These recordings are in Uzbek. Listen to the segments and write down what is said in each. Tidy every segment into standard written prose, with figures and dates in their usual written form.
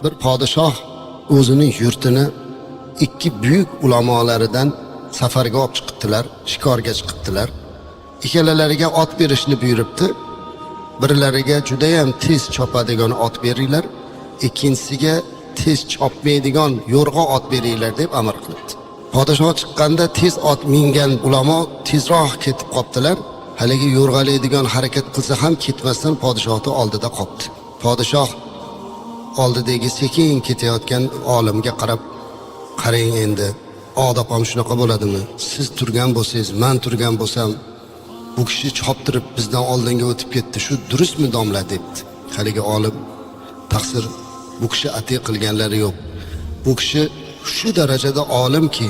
Bir podshoh o'zining yurtini ikki buyuk ulamolaridan safarga olib chiqibdilar, shikorga chiqibdilar. Ikkalalariga ot berishni buyuribdi. Birlariga juda ham tez chopadigan ot beringlar, ikkinchisiga tez chopmaydigan yo'rg'a ot beringlar deb amr qilibdi. Podshoh chiqqanda tez ot mingan ulamo tezroq ketib qoptilar. Haligi yo'rg'alaydigan harakat qilsa ham ketmasdan podshohning oldida qopti. Podshoh oldidagi sekin ketayotgan olimga qarab, qarang endi, odob ham shunaqa bo'ladimi? Siz turgan bo'lsangiz, men turgan bo'lsam, bu kishi choptirib bizdan oldinga o'tib ketdi. Shu durustmi domla debdi. Haligi olim, taqsir, bu kishi atiq qilganlari yo'q. Bu kishi shu darajada olimki,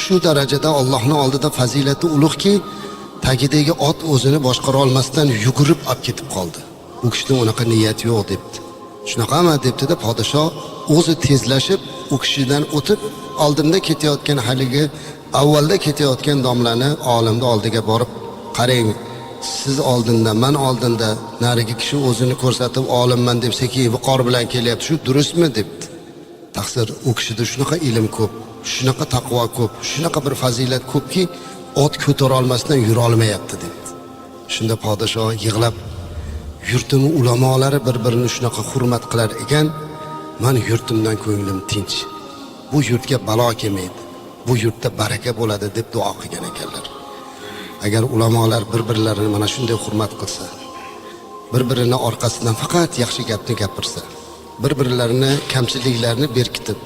shu darajada Allohning oldida fazilati ulug'ki, tagidagi ot o'zini boshqara olmasdan yugurib olib ketib qoldi. Bu kishining unaqa niyati yo'q debdi. Shunaqami debdi-da, podshoh o'zi tezlashib u kishidan o'tib oldinda ketayotgan haligi avvalda ketayotgan domlani olimning oldiga borib, qarang, siz oldinda, men oldinda, narigi kishi o'zini ko'rsatib olimman deb sekin viqor bilan kelyapti. Shu durustmi debdi. Taqsir, u kishida shunaqa ilm ko'p, shunaqa taqvo ko'p, shunaqa bir fazilat ko'pki, ot ko'tara olmasdan yura olmayapti debdi. Shunda podshoh yig'lab, yurtning ulamolari bir-birini shunaqa hurmat qilar ekan, men yurtimdan ko'nglim tinch. Bu yurtga balo kelmaydi. Bu yurtda baraka bo'ladi deb duo qilgan ekanlar. Agar ulamolar bir-birlarini mana shunday hurmat qilsa, bir-birini orqasidan faqat yaxshi gapni gapirsa, bir-birlarini kamchiliklarini berkitib,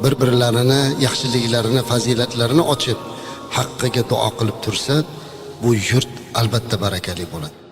bir-birlarini yaxshiliklarini, fazilatlarini ochib, haqqiga duo qilib tursa, bu yurt albatta barakali bo'ladi.